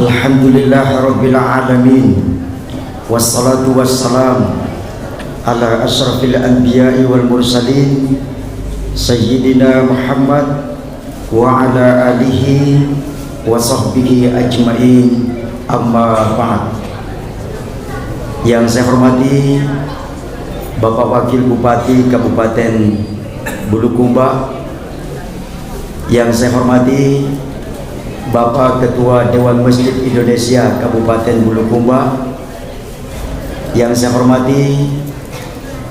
Alhamdulillahirabbil alamin. Wassalatu wassalam ala asyrafil anbiya'i wal mursalin sayyidina Muhammad wa ala alihi wa sahbihi ajmain. Amma ba'd. Yang saya hormati Bapak Wakil Bupati Kabupaten Bulukumba, yang saya hormati Bapak Ketua Dewan Masjid Indonesia Kabupaten Bulukumba, yang saya hormati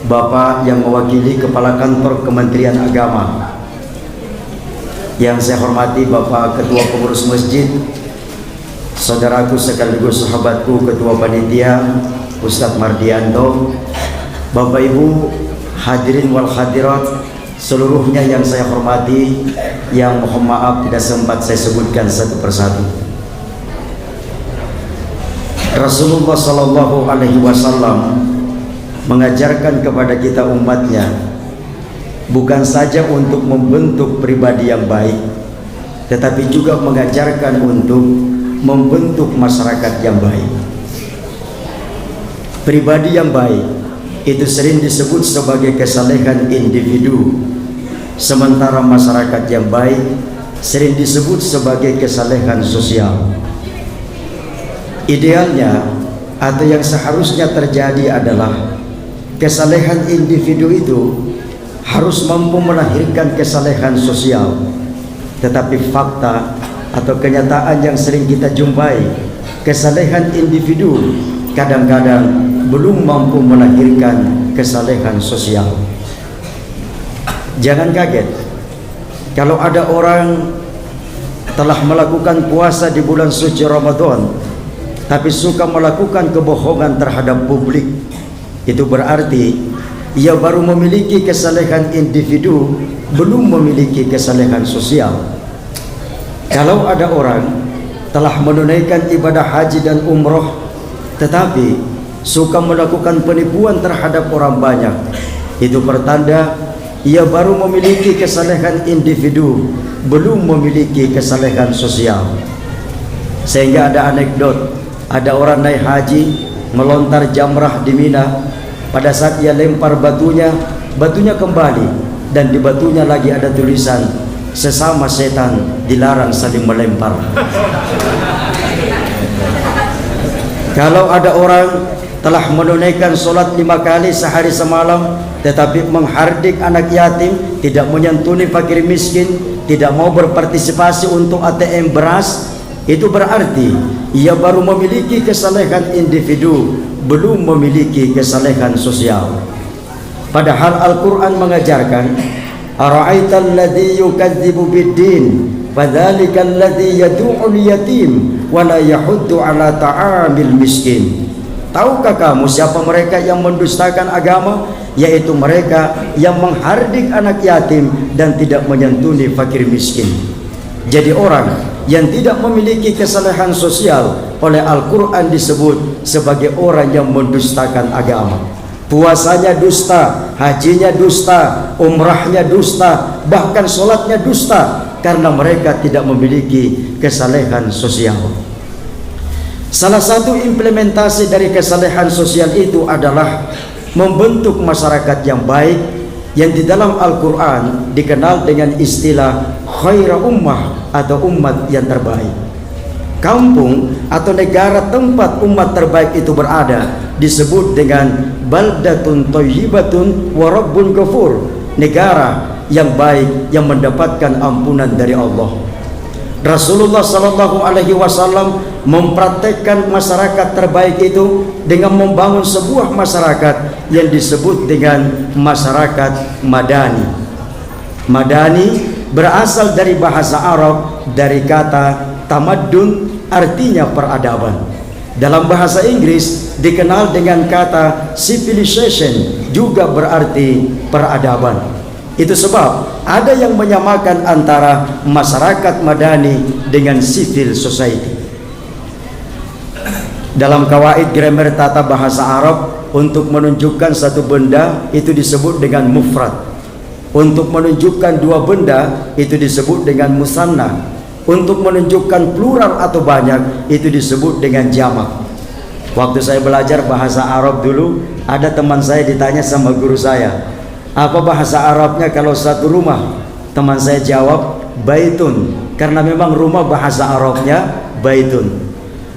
Bapak yang mewakili Kepala Kantor Kementerian Agama, yang saya hormati Bapak Ketua Pengurus Masjid, saudaraku sekaligus sahabatku Ketua Panitia Ustadz Mardianto, Bapak Ibu hadirin wal hadirat seluruhnya yang saya hormati, yang mohon maaf tidak sempat saya sebutkan satu persatu. Rasulullah Sallallahu Alaihi Wasallam mengajarkan kepada kita umatnya bukan saja untuk membentuk pribadi yang baik, tetapi juga mengajarkan untuk membentuk masyarakat yang baik. Pribadi yang baik itu sering disebut sebagai kesalehan individu, sementara masyarakat yang baik sering disebut sebagai kesalehan sosial. Idealnya atau yang seharusnya terjadi adalah kesalehan individu itu harus mampu melahirkan kesalehan sosial. Tetapi fakta atau kenyataan yang sering kita jumpai, kesalehan individu kadang-kadang belum mampu melahirkan kesalehan sosial. Jangan kaget kalau ada orang telah melakukan puasa di bulan suci Ramadan tapi suka melakukan kebohongan terhadap publik. Itu berarti ia baru memiliki kesalehan individu, belum memiliki kesalehan sosial. Kalau ada orang telah menunaikan ibadah haji dan umroh tetapi suka melakukan penipuan terhadap orang banyak, itu pertanda ia baru memiliki kesalehan individu, belum memiliki kesalehan sosial. Sehingga ada anekdot, ada orang naik haji melontar jamrah di Mina. Pada saat ia lempar batunya kembali, dan di batunya lagi ada tulisan, sesama setan dilarang saling melempar. Kalau ada orang telah menunaikan sholat 5 kali sehari semalam tetapi menghardik anak yatim, tidak menyantuni fakir miskin, tidak mau berpartisipasi untuk ATM beras, itu berarti ia baru memiliki kesalehan individu, belum memiliki kesalehan sosial. Padahal Al-Quran mengajarkan, ara'aital ladzi yukadzibu biddin fadzalikal ladzi yad'ul yatim wa la yahuddu ala ta'amil miskin. Tahukah kamu siapa mereka yang mendustakan agama? Yaitu mereka yang menghardik anak yatim dan tidak menyantuni fakir miskin. Jadi orang yang tidak memiliki kesalehan sosial oleh Al-Quran disebut sebagai orang yang mendustakan agama. Puasanya dusta, hajinya dusta, umrahnya dusta, bahkan sholatnya dusta, karena mereka tidak memiliki kesalehan sosial. Salah satu implementasi dari kesalehan sosial itu adalah membentuk masyarakat yang baik, yang di dalam Al-Quran dikenal dengan istilah khaira ummah atau umat yang terbaik. Kampung atau negara tempat umat terbaik itu berada disebut dengan baldatun thayyibatun wa rabbun ghafur, negara yang baik yang mendapatkan ampunan dari Allah. Rasulullah Sallallahu Alaihi Wasallam mempraktekkan masyarakat terbaik itu dengan membangun sebuah masyarakat yang disebut dengan masyarakat Madani. Madani berasal dari bahasa Arab, dari kata tamaddun, artinya peradaban. Dalam bahasa Inggris dikenal dengan kata civilization, juga berarti peradaban. Itu sebab ada yang menyamakan antara masyarakat Madani dengan civil society. Dalam kawaid grammar tata bahasa Arab, untuk menunjukkan satu benda itu disebut dengan mufrad. Untuk menunjukkan dua benda itu disebut dengan musanna. untuk menunjukkan plural atau banyak itu disebut dengan jamak. Waktu saya belajar bahasa Arab dulu, ada teman saya ditanya sama guru saya, apa bahasa Arabnya kalau satu rumah? Teman saya jawab baitun, karena memang rumah bahasa Arabnya baitun.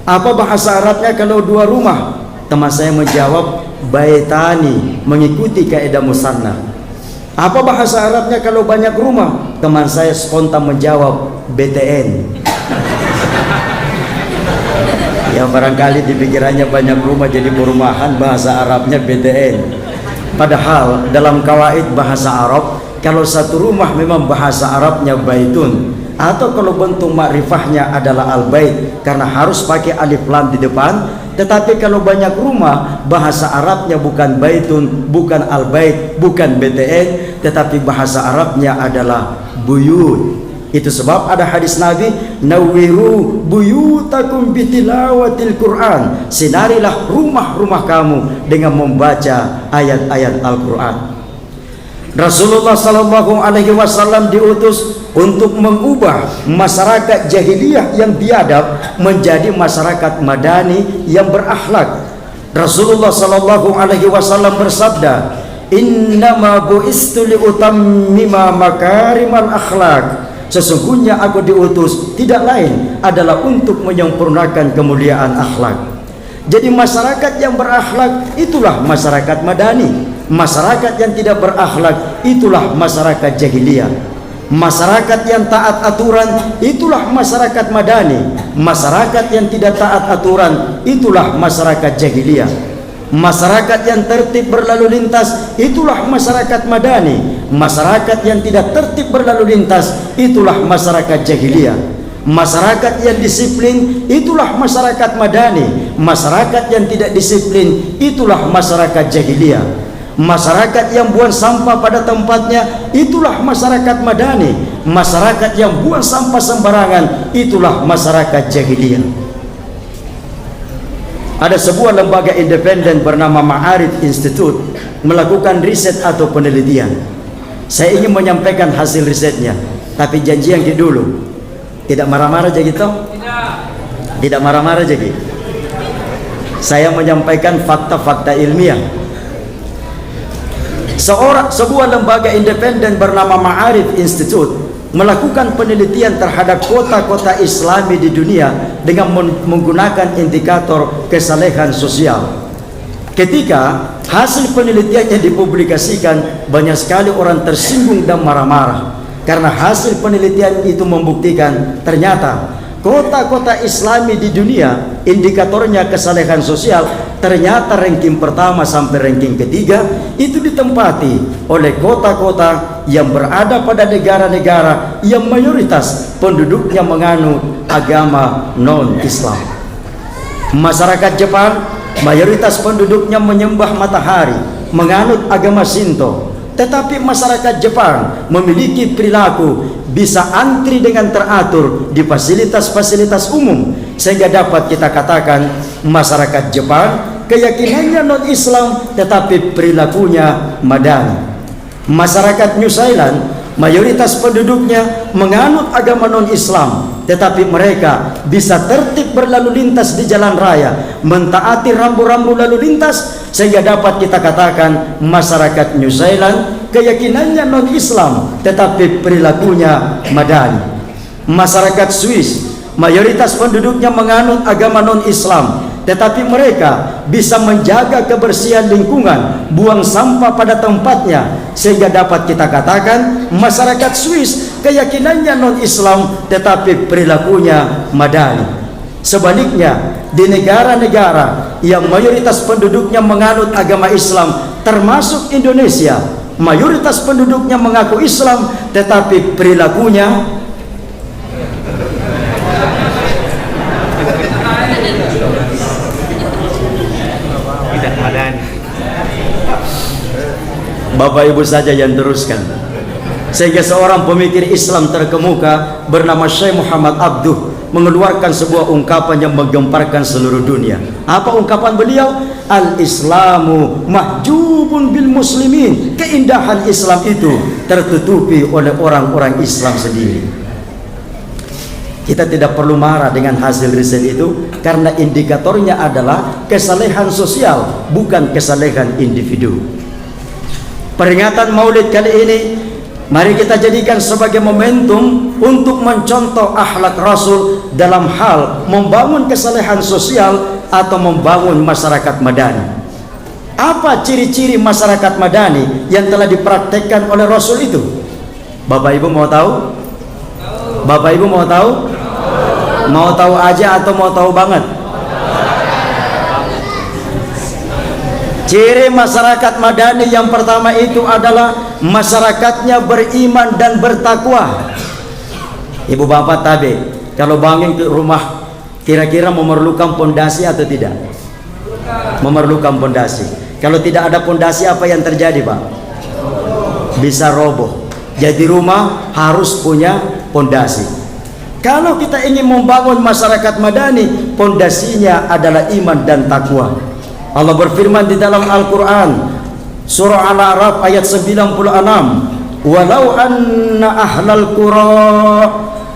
Apa bahasa Arabnya kalau dua rumah? Teman saya menjawab baitani, mengikuti kaidah musanna. Apa bahasa Arabnya kalau banyak rumah? Teman saya spontan menjawab BTN. Ya barangkali di pikirannya banyak rumah jadi perumahan, bahasa Arabnya BTN. Padahal dalam kawaid bahasa Arab, kalau satu rumah memang bahasa Arabnya baitun, atau kalau bentuk makrifahnya adalah al-bait karena harus pakai alif lam di depan. Tetapi kalau banyak rumah, bahasa Arabnya bukan baitun, bukan al-bait, bukan BTN, tetapi bahasa Arabnya adalah buyut. Itu sebab ada hadis Nabi, nawwiru buyutakum bitilawatil Quran, sinarilah rumah-rumah kamu dengan membaca ayat-ayat Al-Quran. Rasulullah sallallahu alaihi wasallam diutus untuk mengubah masyarakat jahiliyah yang biadab menjadi masyarakat madani yang berakhlak. Rasulullah sallallahu alaihi wasallam bersabda, "Innama bu'istu liutammima makarimal akhlak." Sesungguhnya aku diutus tidak lain adalah untuk menyempurnakan kemuliaan akhlak. Jadi masyarakat yang berakhlak itulah masyarakat madani. Masyarakat yang tidak berakhlak itulah masyarakat jahiliyah. Masyarakat yang taat aturan itulah masyarakat madani. Masyarakat yang tidak taat aturan itulah masyarakat jahiliyah. Masyarakat yang tertib berlalu lintas itulah masyarakat madani. Masyarakat yang tidak tertib berlalu lintas itulah masyarakat jahiliyah. Masyarakat yang disiplin itulah masyarakat madani. Masyarakat yang tidak disiplin itulah masyarakat jahiliyah. Masyarakat yang buang sampah pada tempatnya itulah masyarakat madani. Masyarakat yang buang sampah sembarangan itulah masyarakat jahiliyah. Ada sebuah lembaga independen bernama Ma'arif Institute melakukan riset atau penelitian. Saya ingin menyampaikan hasil risetnya, tapi janji yang dulu. Tidak marah-marah jadi gitu? Tidak marah-marah jadi. Saya menyampaikan fakta-fakta ilmiah. Sebuah lembaga independen bernama Ma'arif Institute melakukan penelitian terhadap kota-kota Islami di dunia dengan menggunakan indikator kesalehan sosial. Ketika hasil penelitiannya dipublikasikan, banyak sekali orang tersinggung dan marah-marah karena hasil penelitian itu membuktikan ternyata kota-kota Islami di dunia indikatornya kesalehan sosial ternyata ranking pertama sampai ranking ketiga itu ditempati oleh kota-kota yang berada pada negara-negara yang mayoritas penduduknya menganut agama non-Islam. Masyarakat Jepang mayoritas penduduknya menyembah matahari, menganut agama Shinto. Tetapi masyarakat Jepang memiliki perilaku bisa antri dengan teratur di fasilitas-fasilitas umum, sehingga dapat kita katakan masyarakat Jepang keyakinannya non-Islam tetapi perilakunya madani. Masyarakat New Zealand mayoritas penduduknya menganut agama non-Islam, tetapi mereka bisa tertib berlalu lintas di jalan raya, mentaati rambu-rambu lalu lintas, sehingga dapat kita katakan masyarakat New Zealand keyakinannya non-Islam tetapi perilakunya madani. Masyarakat Swiss mayoritas penduduknya menganut agama non-Islam, tetapi mereka bisa menjaga kebersihan lingkungan, buang sampah pada tempatnya, sehingga dapat kita katakan masyarakat Swiss keyakinannya non-Islam tetapi perilakunya madani. Sebaliknya, di negara-negara yang mayoritas penduduknya menganut agama Islam termasuk Indonesia, mayoritas penduduknya mengaku Islam tetapi perilakunya Bapak Ibu saja yang teruskan. Sehingga seorang pemikir Islam terkemuka bernama Syekh Muhammad Abduh mengeluarkan sebuah ungkapan yang menggemparkan seluruh dunia. Apa ungkapan beliau? Al-Islamu mahjubun bil muslimin. Keindahan Islam itu tertutupi oleh orang-orang Islam sendiri. Kita tidak perlu marah dengan hasil riset itu, karena indikatornya adalah kesalehan sosial, bukan kesalehan individu. Peringatan Maulid kali ini, mari kita jadikan sebagai momentum untuk mencontoh akhlak Rasul dalam hal membangun kesalehan sosial atau membangun masyarakat madani. Apa ciri-ciri masyarakat madani yang telah dipraktekkan oleh Rasul itu? Bapak Ibu mau tahu? Bapak Ibu mau tahu? Mau tahu aja atau mau tahu banget? Ciri masyarakat madani yang pertama itu adalah masyarakatnya beriman dan bertakwa. Ibu bapak tabe, kalau bangun ke rumah kira-kira memerlukan pondasi atau tidak? Memerlukan pondasi. Kalau tidak ada pondasi, apa yang terjadi, Pak? Bisa roboh. Jadi rumah harus punya pondasi. Kalau kita ingin membangun masyarakat madani, pondasinya adalah iman dan takwa. Allah berfirman di dalam Al-Quran, surah Al-A'raf ayat 96, walau anna ahlal qura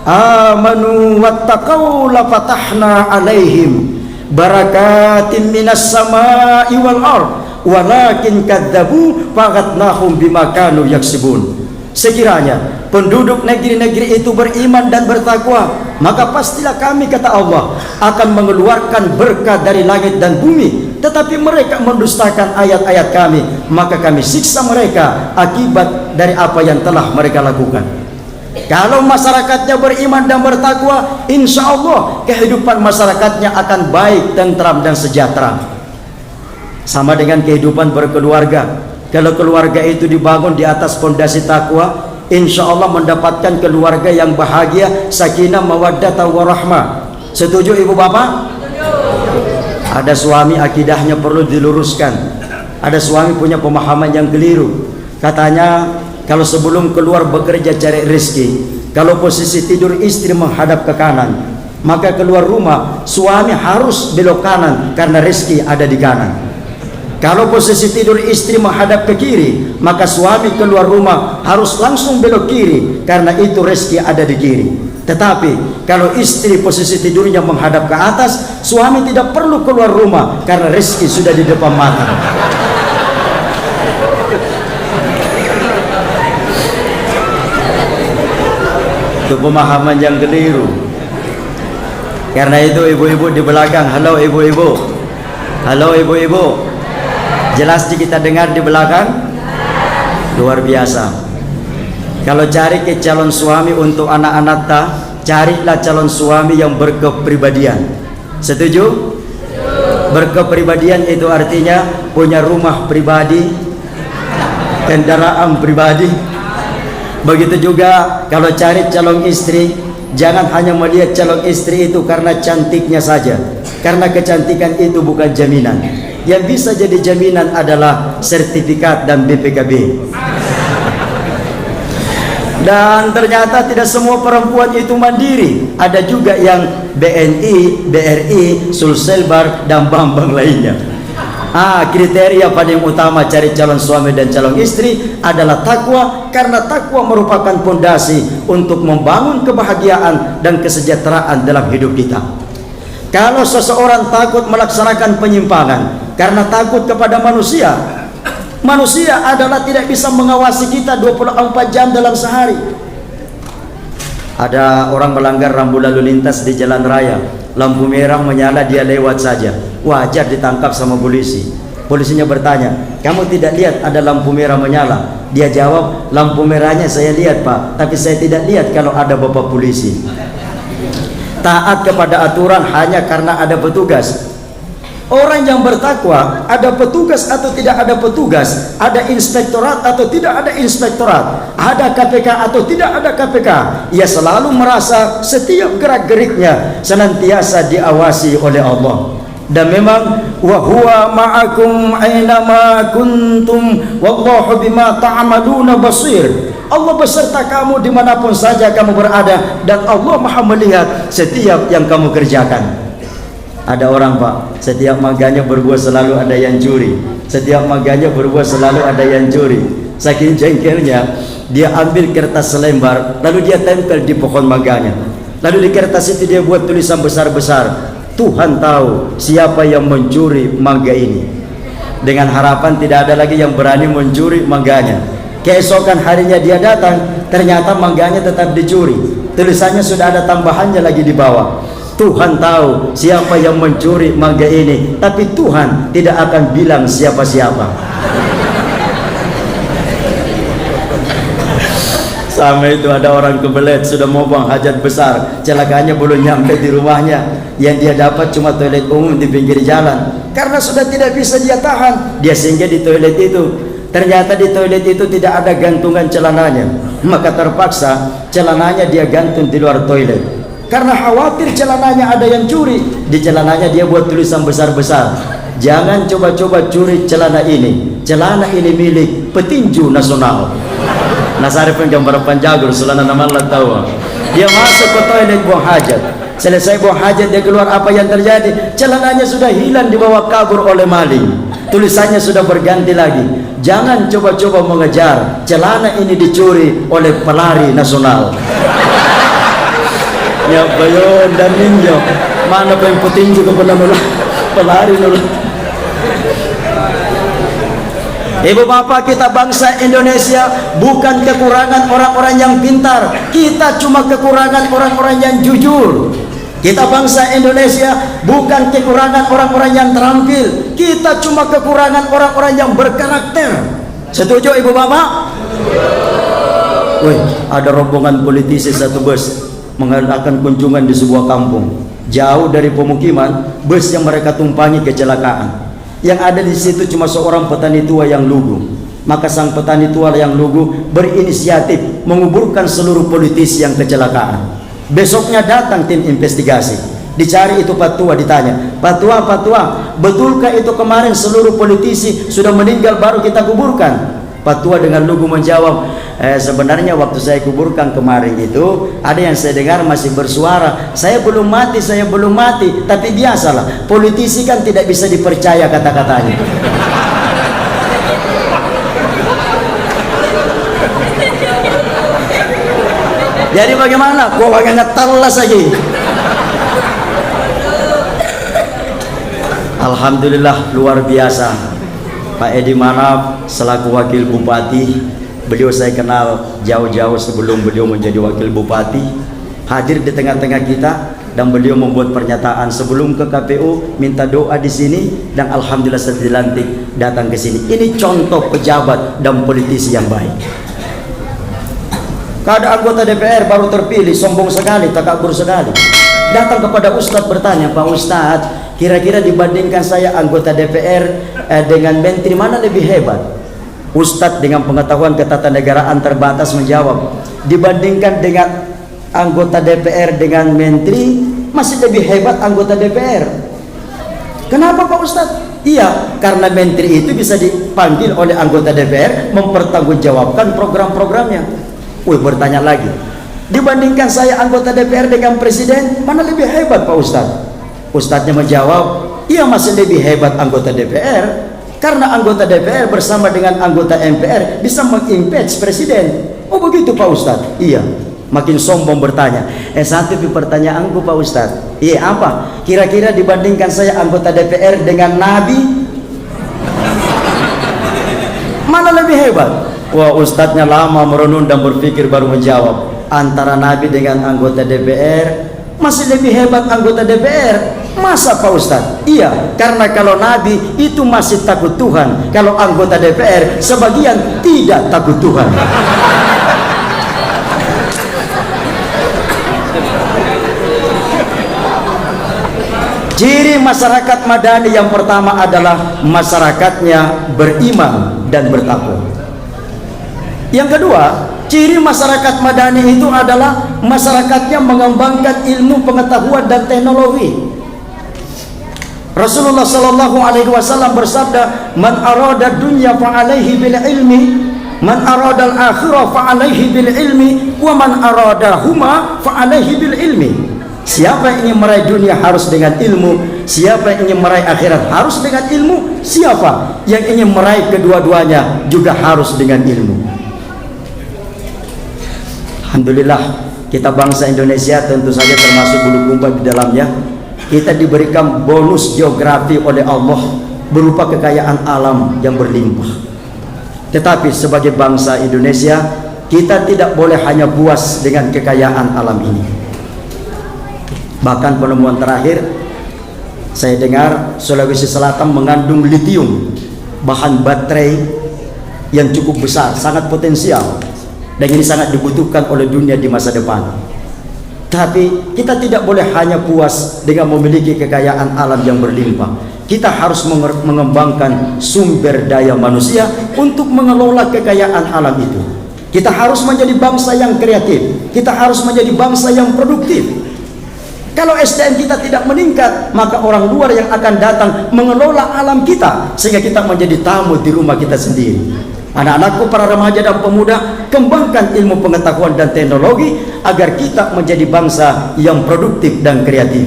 amanu wattaqau lafatahna alaihim barakatin minas sama'i wal ard walakin kadzabu faqatnahum bima kanu yaksibun. Sekiranya penduduk negeri-negeri itu beriman dan bertakwa, maka pastilah kami, kata Allah, akan mengeluarkan berkah dari langit dan bumi. Tetapi mereka mendustakan ayat-ayat kami, maka kami siksa mereka akibat dari apa yang telah mereka lakukan. Kalau masyarakatnya beriman dan bertakwa, insya Allah kehidupan masyarakatnya akan baik, tentram dan sejahtera. Sama dengan kehidupan berkeluarga. Kalau keluarga itu dibangun di atas pondasi takwa, insya Allah mendapatkan keluarga yang bahagia, sakinah, mawaddah, warahmah. Setuju ibu bapak? Ada suami akidahnya perlu diluruskan. Ada suami punya pemahaman yang keliru. Katanya kalau sebelum keluar bekerja cari rezeki, kalau posisi tidur istri menghadap ke kanan, maka keluar rumah suami harus belok kanan karena rezeki ada di kanan. Kalau posisi tidur istri menghadap ke kiri, maka suami keluar rumah harus langsung belok kiri karena itu rezeki ada di kiri. Tetapi kalau istri posisi tidurnya menghadap ke atas, suami tidak perlu keluar rumah karena rezeki sudah di depan mata. Itu pemahaman yang keliru. Karena itu ibu-ibu di belakang, halo ibu-ibu, halo ibu-ibu, jelas kita dengar di belakang? Luar biasa. Kalau cari ke calon suami untuk anak-anak ta, carilah calon suami yang berkepribadian. Setuju? Berkepribadian itu artinya punya rumah pribadi, kendaraan pribadi. Begitu juga kalau cari calon istri, jangan hanya melihat calon istri itu karena cantiknya saja, karena kecantikan itu bukan jaminan. Yang bisa jadi jaminan adalah sertifikat dan BPKB. Dan ternyata tidak semua perempuan itu mandiri. Ada juga yang BNI, BRI, Sulselbar dan bank-bank lainnya. Kriteria paling utama cari calon suami dan calon istri adalah takwa, karena takwa merupakan pondasi untuk membangun kebahagiaan dan kesejahteraan dalam hidup kita. Kalau seseorang takut melaksanakan penyimpangan karena takut kepada manusia, manusia adalah tidak bisa mengawasi kita 24 jam dalam sehari. Ada orang melanggar rambu lalu lintas di jalan raya, lampu merah menyala, dia lewat saja, wajar ditangkap sama polisi. Polisinya bertanya, kamu tidak lihat ada lampu merah menyala? Dia jawab, lampu merahnya saya lihat pak, tapi saya tidak lihat kalau ada bapak polisi. Taat kepada aturan hanya karena ada petugas. Orang yang bertakwa, ada petugas atau tidak ada petugas, ada inspektorat atau tidak ada inspektorat, ada KPK atau tidak ada KPK, ia selalu merasa setiap gerak-geriknya senantiasa diawasi oleh Allah. Dan memang wa huwa ma'akum aina ma kuntum wallahu bima ta'maluna basir. Allah beserta kamu dimanapun saja kamu berada, dan Allah maha melihat setiap yang kamu kerjakan. Ada orang pak, setiap maganya berbuat selalu ada yang curi, setiap maganya berbuat selalu ada yang curi. Saking jengkelnya, dia ambil kertas selembar lalu dia tempel di pohon maganya. Lalu di kertas itu dia buat tulisan besar-besar, Tuhan tahu siapa yang mencuri mangga ini. Dengan harapan tidak ada lagi yang berani mencuri mangganya. Keesokan harinya dia datang, ternyata mangganya tetap dicuri. Tulisannya sudah ada tambahannya lagi di bawah, Tuhan tahu siapa yang mencuri mangga ini, tapi Tuhan tidak akan bilang siapa-siapa. Sama itu ada orang kebelet sudah mau buang hajat besar, celakanya belum nyampe di rumahnya, yang dia dapat cuma toilet umum di pinggir jalan. Karena sudah tidak bisa dia tahan, dia singgah di toilet itu. Ternyata di toilet itu tidak ada gantungan celananya, maka terpaksa celananya dia gantung di luar toilet. Karena khawatir celananya ada yang curi, di celananya dia buat tulisan besar-besar, jangan coba-coba curi celana ini milik petinju nasional. Nasarifin gambar panjagur selana nama Allah tahu. Dia masuk ke toilet buang hajat, selesai buang hajat dia keluar, apa yang terjadi? Celananya sudah hilang, dibawa kabur oleh maling. Tulisannya sudah berganti lagi, jangan coba-coba mengejar, celana ini dicuri oleh pelari nasional. Ya bayon dan ninjo, mana yang petinju ke pelari nul. Ibu bapak, kita bangsa Indonesia bukan kekurangan orang-orang yang pintar, kita cuma kekurangan orang-orang yang jujur. Kita bangsa Indonesia bukan kekurangan orang-orang yang terampil, kita cuma kekurangan orang-orang yang berkarakter. Setuju ibu bapak? Wih, ada rombongan politisi satu bus mengadakan kunjungan di sebuah kampung jauh dari pemukiman. Bus yang mereka tumpangi kecelakaan. Yang ada di situ cuma seorang petani tua yang lugu. Maka sang petani tua yang lugu berinisiatif menguburkan seluruh politisi yang kecelakaan. Besoknya datang tim investigasi, dicari itu Pak Tua, ditanya, Pak Tua, betulkah itu kemarin seluruh politisi sudah meninggal baru kita kuburkan? Pak Tua dengan lugu menjawab, sebenarnya waktu saya kuburkan kemarin itu ada yang saya dengar masih bersuara, saya belum mati, tapi biasalah politisi kan tidak bisa dipercaya kata-katanya. Jadi bagaimana? Kau banyak talas lagi. Alhamdulillah luar biasa. Pak Edi Manap selaku wakil bupati, beliau saya kenal jauh-jauh sebelum beliau menjadi wakil bupati, hadir di tengah-tengah kita dan beliau membuat pernyataan sebelum ke KPU minta doa di sini, dan alhamdulillah setelah dilantik datang ke sini. Ini contoh pejabat dan politisi yang baik. Kada anggota DPR baru terpilih sombong sekali, takabur sekali. Datang kepada Ustadz bertanya, Pak Ustadz, kira-kira dibandingkan saya anggota DPR dengan menteri mana lebih hebat? Ustadz dengan pengetahuan ketatanegaraan terbatas menjawab, dibandingkan dengan anggota DPR dengan menteri masih lebih hebat anggota DPR. Kenapa Pak Ustadz? Iya, karena menteri itu bisa dipanggil oleh anggota DPR mempertanggungjawabkan program-programnya. Wih, bertanya lagi, dibandingkan saya anggota DPR dengan presiden, mana lebih hebat Pak Ustadz? Ustadznya menjawab, iya masih lebih hebat anggota DPR, karena anggota DPR bersama dengan anggota MPR bisa mengimpeach presiden. Oh begitu Pak Ustadz? Iya. Makin sombong bertanya, satu pertanyaanku Pak Ustadz, iya apa? Kira-kira dibandingkan saya anggota DPR dengan Nabi, mana lebih hebat? Wah, Ustadznya lama merenung dan berpikir baru menjawab, antara Nabi dengan anggota DPR masih lebih hebat anggota DPR. Masa Pak Ustadz? Iya, karena kalau Nabi itu masih takut Tuhan, kalau anggota DPR sebagian tidak takut Tuhan. Ciri masyarakat madani yang pertama adalah masyarakatnya beriman dan bertakwa. Yang kedua, ciri masyarakat madani itu adalah masyarakatnya mengembangkan ilmu pengetahuan dan teknologi. Rasulullah sallallahu alaihi wasallam bersabda, "Man arada dunya fa alaihi bil ilmi, man arada al akhirah fa alaihi bil ilmi, wa man arada huma fa alaihi bil ilmi." Siapa yang ingin meraih dunia harus dengan ilmu, siapa yang ingin meraih akhirat harus dengan ilmu, siapa yang ingin meraih kedua-duanya juga harus dengan ilmu. Alhamdulillah kita bangsa Indonesia tentu saja termasuk Bulukumba di dalamnya. Kita diberikan bonus geografi oleh Allah berupa kekayaan alam yang berlimpah. Tetapi sebagai bangsa Indonesia, kita tidak boleh hanya puas dengan kekayaan alam ini. Bahkan penemuan terakhir, saya dengar Sulawesi Selatan mengandung litium, bahan baterai yang cukup besar, sangat potensial, dan ini sangat dibutuhkan oleh dunia di masa depan. Tapi kita tidak boleh hanya puas dengan memiliki kekayaan alam yang berlimpah. Kita harus mengembangkan sumber daya manusia untuk mengelola kekayaan alam itu. Kita harus menjadi bangsa yang kreatif. Kita harus menjadi bangsa yang produktif. Kalau SDM kita tidak meningkat, maka orang luar yang akan datang mengelola alam kita, sehingga kita menjadi tamu di rumah kita sendiri. Anak-anakku, para remaja dan pemuda, kembangkan ilmu pengetahuan dan teknologi agar kita menjadi bangsa yang produktif dan kreatif.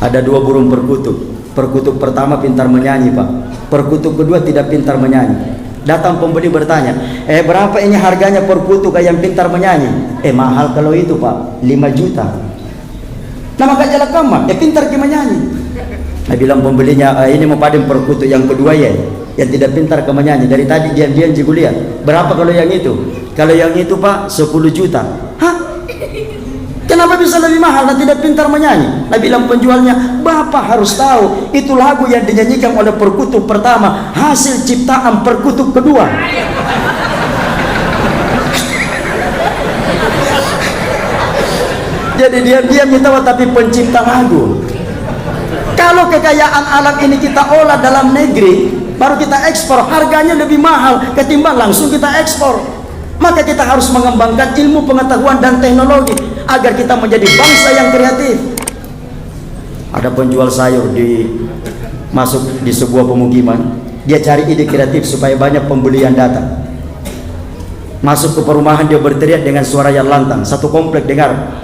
Ada dua burung perkutut. Perkutut pertama pintar menyanyi, Pak. Perkutut kedua tidak pintar menyanyi. Datang pembeli bertanya, berapa ini harganya perkutut yang pintar menyanyi? Mahal kalau itu, Pak, 5 juta. Nah, maka jalan kamar, pintar ke menyanyi. Nah, bilang pembelinya, ini mau paden perkutut yang kedua ya, yang tidak pintar ke menyanyi. Dari tadi diam-diam jigu lihat. Berapa kalau yang itu? Kalau yang itu, Pak, 10 juta. Hah? Kenapa bisa lebih mahal dan tidak pintar menyanyi? Nah, bilang penjualnya, Bapak harus tahu, itu lagu yang dinyanyikan oleh perkutut pertama, hasil ciptaan perkutut kedua. Jadi diam-diam kita tapi pencipta lagu. Kalau kekayaan alam ini kita olah dalam negeri, baru kita ekspor, harganya lebih mahal ketimbang langsung kita ekspor. Maka kita harus mengembangkan ilmu pengetahuan dan teknologi agar kita menjadi bangsa yang kreatif. Ada penjual sayur masuk di sebuah pemukiman, dia cari ide kreatif supaya banyak pembeli yang datang. Masuk ke perumahan, dia berteriak dengan suara yang lantang. Satu komplek dengar,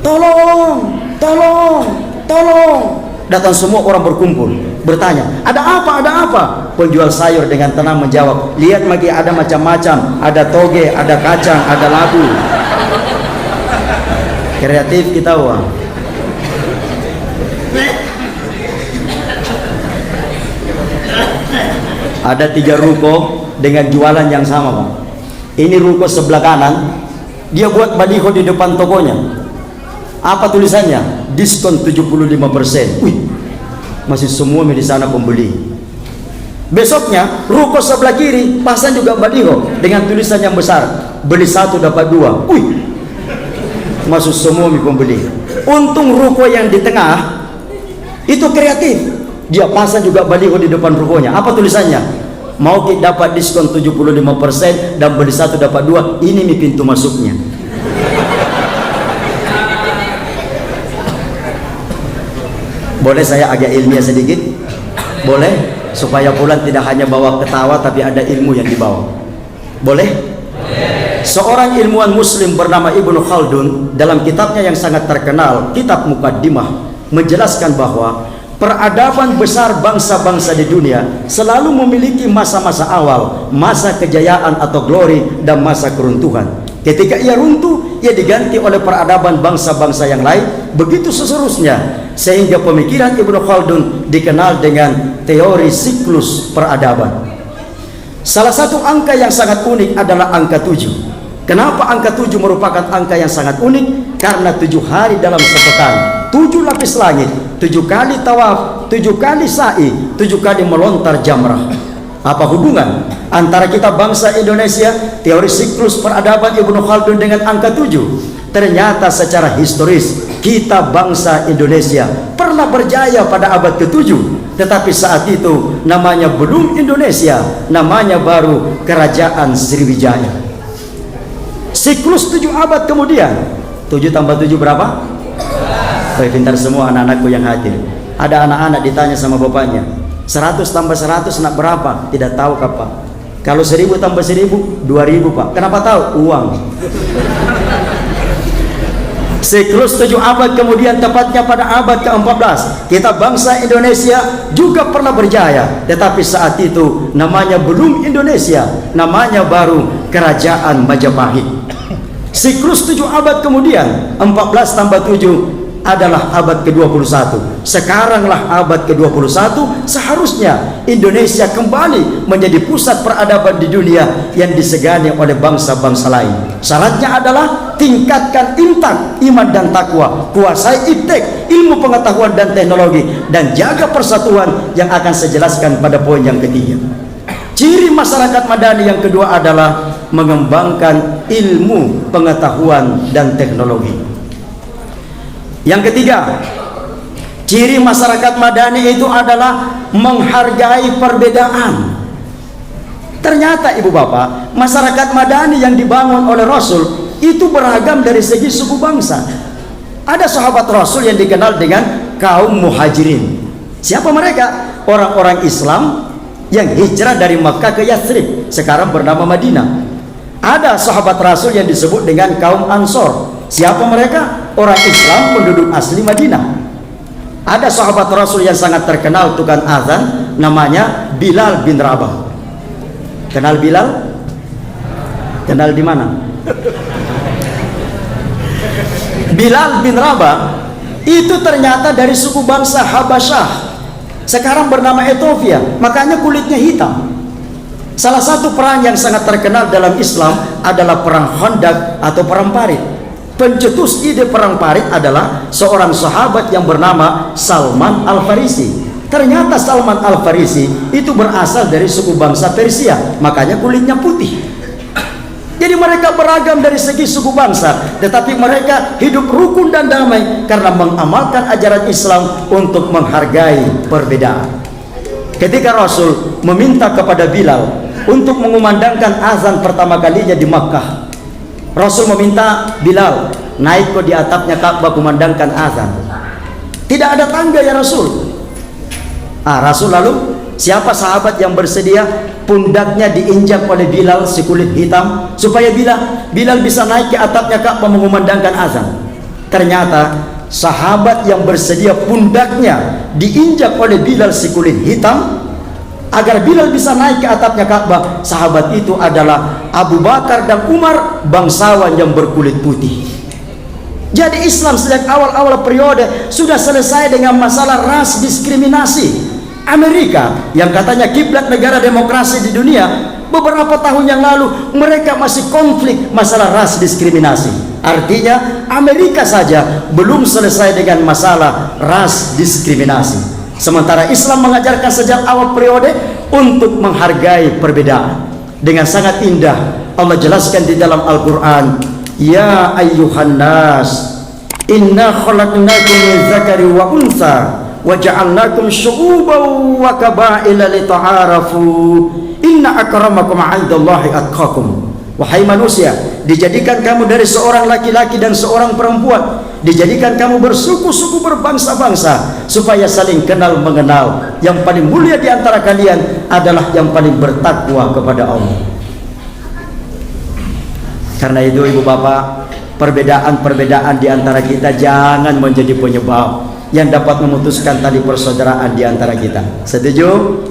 tolong, tolong, tolong. Datang semua orang berkumpul, bertanya, ada apa, ada apa? Penjual sayur dengan tenang menjawab, lihat Magi, ada macam-macam, ada toge, ada kacang, ada labu. Kreatif kita, wah. Ada 3 ruko dengan jualan yang sama, Pak. Ini ruko sebelah kanan, dia buat baliho di depan tokonya. Apa tulisannya? Diskon 75%. Wih, masih semua di sana pembeli. Besoknya ruko sebelah kiri pasang juga baliho dengan tulisan yang besar, beli 1 dapat 2. Wih, masuk semua pembeli. Untung ruko yang di tengah itu kreatif, dia pasang juga baliho di depan rukonya. Apa tulisannya? Mau kita dapat diskon 75% dan beli 1 dapat 2. Ini pintu masuknya. Boleh saya agak ilmiah sedikit? Boleh? Supaya Bulan tidak hanya bawa ketawa tapi ada ilmu yang dibawa. Boleh? Seorang ilmuwan muslim bernama Ibnu Khaldun dalam kitabnya yang sangat terkenal, kitab Muqaddimah, menjelaskan bahwa peradaban besar bangsa-bangsa di dunia selalu memiliki masa-masa awal, masa kejayaan atau glory, dan masa keruntuhan. Ketika ia runtuh, ia diganti oleh peradaban bangsa-bangsa yang lain, begitu seterusnya, sehingga pemikiran Ibnu Khaldun dikenal dengan teori siklus peradaban. Salah satu angka yang sangat unik adalah angka 7. Kenapa angka 7 merupakan angka yang sangat unik? Karena 7 hari dalam sepekan, 7 lapis langit, 7 kali tawaf, 7 kali sa'i, 7 kali melontar jamrah. Apa hubungan antara kita bangsa Indonesia, teori siklus peradaban Ibnu Khaldun dengan angka 7? Ternyata secara historis kita bangsa Indonesia pernah berjaya pada abad ke-7, tetapi saat itu namanya belum Indonesia, namanya baru Kerajaan Sriwijaya. Siklus 7 abad kemudian, 7 tambah 7 berapa? Baik, pintar semua anak-anakku yang hadir. Ada anak-anak ditanya sama bapaknya, 100 tambah 100 nak berapa? Tidak tahu, Pak. Kalau 1000 tambah 1000, 2000, Pak. Kenapa tahu? Uang. Siklus 7 abad kemudian, tepatnya pada abad ke-14, kita bangsa Indonesia juga pernah berjaya, tetapi saat itu namanya belum Indonesia, namanya baru Kerajaan Majapahit. Siklus 7 abad kemudian, 14 tambah 7 adalah abad ke-21. Sekaranglah abad ke-21, seharusnya Indonesia kembali menjadi pusat peradaban di dunia yang disegani oleh bangsa-bangsa lain. Syaratnya adalah tingkatkan intak iman dan takwa, kuasai iptek ilmu pengetahuan dan teknologi, dan jaga persatuan yang akan saya jelaskan pada poin yang ketiga. Ciri masyarakat madani yang kedua adalah mengembangkan ilmu pengetahuan dan teknologi. Yang ketiga, ciri masyarakat madani itu adalah menghargai perbedaan. Ternyata ibu bapak, masyarakat madani yang dibangun oleh Rasul itu beragam dari segi suku bangsa. Ada sahabat Rasul yang dikenal dengan kaum muhajirin. Siapa mereka? Orang-orang Islam yang hijrah dari Makkah ke Yathrib, sekarang bernama Madinah. Ada sahabat Rasul yang disebut dengan kaum Ansor. Siapa mereka? Orang Islam penduduk asli Madinah. Ada sahabat Rasul yang sangat terkenal tukang azan, namanya Bilal bin Rabah. Kenal Bilal? Kenal di mana? Bilal bin Rabah itu ternyata dari suku bangsa Habasyah, sekarang bernama Ethiopia, makanya kulitnya hitam. Salah satu perang yang sangat terkenal dalam Islam adalah perang Khandaq atau perang Parit. Pencetus ide perang Parit adalah seorang sahabat yang bernama Salman Al-Farisi. Ternyata Salman Al-Farisi itu berasal dari suku bangsa Persia, makanya kulitnya putih. Jadi mereka beragam dari segi suku bangsa, tetapi mereka hidup rukun dan damai karena mengamalkan ajaran Islam untuk menghargai perbedaan. Ketika Rasul meminta kepada Bilal untuk mengumandangkan azan pertama kalinya di Makkah, Rasul meminta Bilal naik ke di atapnya Ka'bah kumandangkan azan. Tidak ada tangga ya Rasul. Rasul lalu, siapa sahabat yang bersedia pundaknya diinjak oleh Bilal si kulit hitam supaya Bilal bisa naik ke atapnya Ka'bah mengumandangkan azan? Ternyata sahabat yang bersedia pundaknya diinjak oleh Bilal si kulit hitam agar Bilal bisa naik ke atapnya Ka'bah, sahabat itu adalah Abu Bakar dan Umar, bangsawan yang berkulit putih. Jadi Islam sejak awal-awal periode sudah selesai dengan masalah ras diskriminasi. Amerika yang katanya kiblat negara demokrasi di dunia, beberapa tahun yang lalu mereka masih konflik masalah ras diskriminasi. Artinya Amerika saja belum selesai dengan masalah ras diskriminasi. Sementara Islam mengajarkan sejak awal periode untuk menghargai perbedaan. Dengan sangat indah Allah jelaskan di dalam Al-Quran, ya ayyuhan nas inna khalaqnakum min dzakari wa untha wa ja'alnakum syu'uban wa qabaila lita'arafu inna akramakum 'indallahi atqakum. Wahai manusia, dijadikan kamu dari seorang laki-laki dan seorang perempuan, dijadikan kamu bersuku-suku berbangsa-bangsa supaya saling kenal mengenal. Yang paling mulia di antara kalian adalah yang paling bertakwa kepada Allah. Karena itu ibu bapak, perbedaan-perbedaan di antara kita jangan menjadi penyebab yang dapat memutuskan tali persaudaraan di antara kita. Setuju?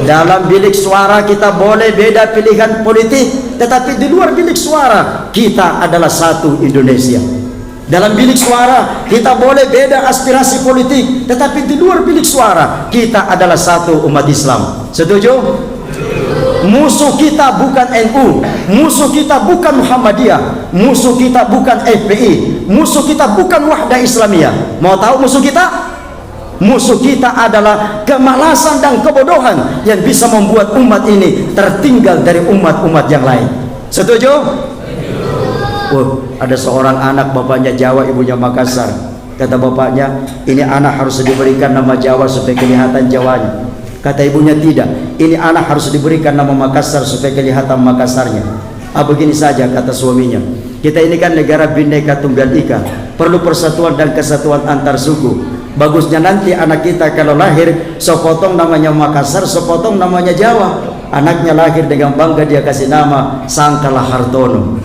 Dalam bilik suara kita boleh beda pilihan politik, tetapi di luar bilik suara kita adalah satu Indonesia. Dalam bilik suara kita boleh beda aspirasi politik, tetapi di luar bilik suara kita adalah satu umat Islam. Setuju? Musuh kita bukan NU, musuh kita bukan Muhammadiyah, musuh kita bukan FPI, musuh kita bukan Wahdah Islamiyah. Mau tahu musuh kita? Musuh kita adalah kemalasan dan kebodohan yang bisa membuat umat ini tertinggal dari umat-umat yang lain. Setuju? Ada seorang anak, bapaknya Jawa, ibunya Makassar. Kata bapaknya, ini anak harus diberikan nama Jawa supaya kelihatan Jawanya. Kata ibunya, tidak, ini anak harus diberikan nama Makassar supaya kelihatan Makassarnya. Begini saja kata suaminya, kita ini kan negara Bhinneka Tunggal Ika, perlu persatuan dan kesatuan antar suku. Bagusnya nanti anak kita kalau lahir sepotong namanya Makassar, sepotong namanya Jawa. Anaknya lahir dengan bangga dia kasih nama Sangkala Hartono.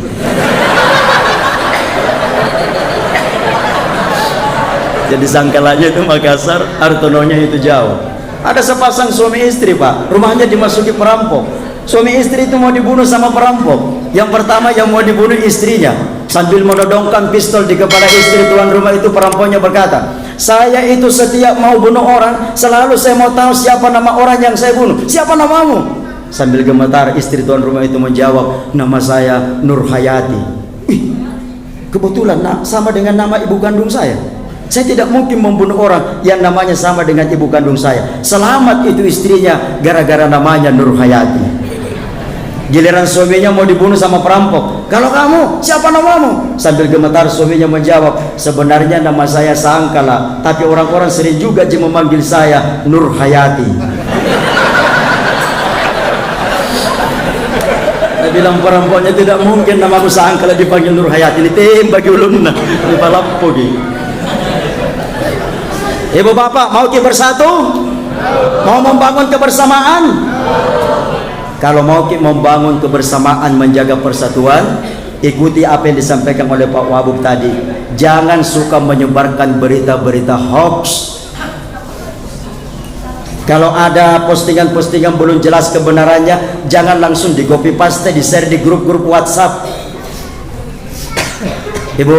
Jadi sangkalanya itu Makassar, Hartononya itu Jawa. Ada sepasang suami istri pak, rumahnya dimasuki perampok. Suami istri itu mau dibunuh sama perampok. Yang pertama yang mau dibunuh istrinya, sambil menodongkan pistol di kepala istri tuan rumah itu, perempuannya berkata, saya itu setiap mau bunuh orang selalu saya mau tahu siapa nama orang yang saya bunuh. Siapa namamu? Sambil gemetar istri tuan rumah itu menjawab, nama saya Nur Hayati. Ih, kebetulan sama dengan nama ibu kandung saya. Saya tidak mungkin membunuh orang yang namanya sama dengan ibu kandung saya. Selamat itu istrinya gara-gara namanya Nur Hayati. Giliran suaminya mau dibunuh sama perampok, kalau kamu siapa namamu? Sambil gemetar suaminya menjawab, sebenarnya nama saya Sangkala, tapi orang-orang sering juga memanggil saya Nur Hayati. Dia bilang perampoknya, tidak mungkin namaku Sangkala dipanggil Nur Hayati. Ini tembak ulunna di palappogi. Ibu bapak, mau kita bersatu? Mau membangun kebersamaan? Kalau mau kita membangun kebersamaan, menjaga persatuan, ikuti apa yang disampaikan oleh Pak Wabub tadi. Jangan suka menyebarkan berita-berita hoax. Kalau ada postingan-postingan belum jelas kebenarannya, jangan langsung di copy paste, di share di grup-grup WhatsApp. Ibu,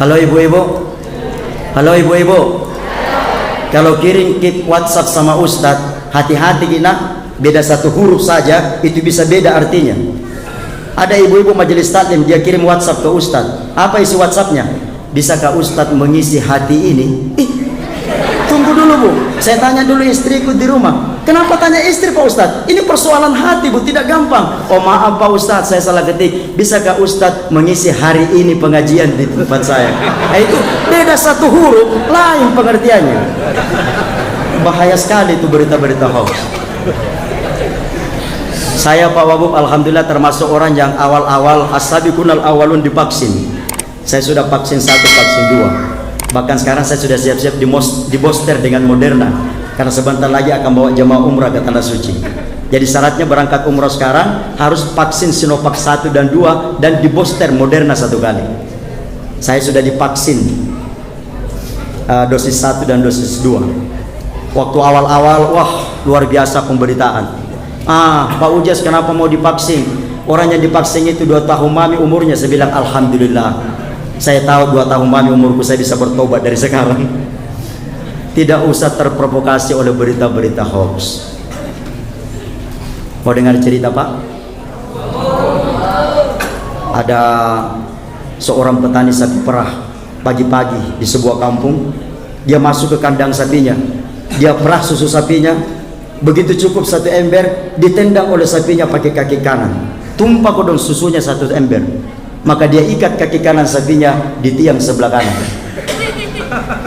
halo ibu-ibu, halo ibu-ibu. Kalau kirim ke WhatsApp sama Ustadz, hati-hati kita. Beda satu huruf saja itu bisa beda artinya. Ada ibu-ibu majelis taklim, dia kirim WhatsApp ke Ustadz. Apa isi WhatsAppnya? Bisakah Ustadz mengisi hati ini? Tunggu dulu bu, saya tanya dulu istriku di rumah. Kenapa tanya istri Pak Ustadz? Ini persoalan hati bu, tidak gampang. Oh maaf Pak Ustadz, saya salah ketik. Bisakah Ustadz mengisi hari ini pengajian di tempat saya? Itu beda satu huruf, lain pengertiannya. Bahaya sekali itu berita-berita hoax. Saya Pak Wabub alhamdulillah termasuk orang yang awal-awal as-sabiqunal awalun divaksin. Saya sudah vaksin 1, vaksin 2. Bahkan sekarang saya sudah siap-siap di booster dengan Moderna, karena sebentar lagi akan bawa jemaah umrah ke tanah suci. Jadi syaratnya berangkat umrah sekarang harus vaksin Sinovac 1 dan 2 dan di booster Moderna 1 kali. Saya sudah divaksin dosis 1 dan dosis 2. Waktu awal-awal, wah luar biasa pemberitaan. Pak Ujas kenapa mau divaksin? Orang yang divaksin itu 2 tahun mami umurnya. Saya bilang alhamdulillah, saya tahu 2 tahun mami umurku, saya bisa bertobat dari sekarang. Tidak usah terprovokasi oleh berita-berita hoax. Mau dengar cerita Pak? Ada seorang petani sapi perah pagi-pagi di sebuah kampung. Dia masuk ke kandang sapinya, dia perah susu sapinya. Begitu cukup 1 ember, ditendang oleh sapinya pakai kaki kanan. Tumpah kodong susunya 1 ember. Maka dia ikat kaki kanan sapinya di tiang sebelah kanan.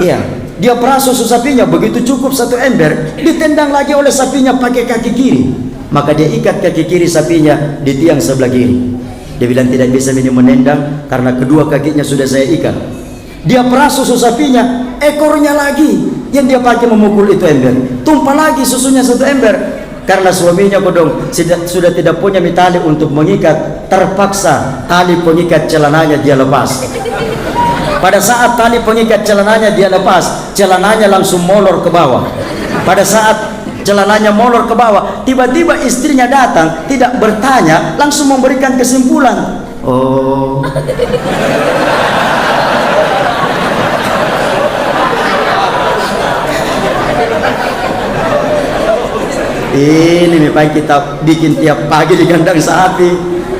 Iya, dia perah susu sapinya, begitu cukup 1 ember, ditendang lagi oleh sapinya pakai kaki kiri. Maka dia ikat kaki kiri sapinya di tiang sebelah kiri. Dia bilang tidak bisa ini menendang karena kedua kakinya sudah saya ikat. Dia perah susu sapinya, ekornya lagi yang dia pakai memukul itu ember. Tumpah lagi susunya 1 ember. Karena suaminya kodong sudah tidak punya tali untuk mengikat, terpaksa tali pengikat celananya dia lepas. Pada saat tali pengikat celananya dia lepas, celananya langsung molor ke bawah. Pada saat celananya molor ke bawah, tiba-tiba istrinya datang, tidak bertanya, langsung memberikan kesimpulan. Oh, ini memang kita bikin tiap pagi di kandang sapi.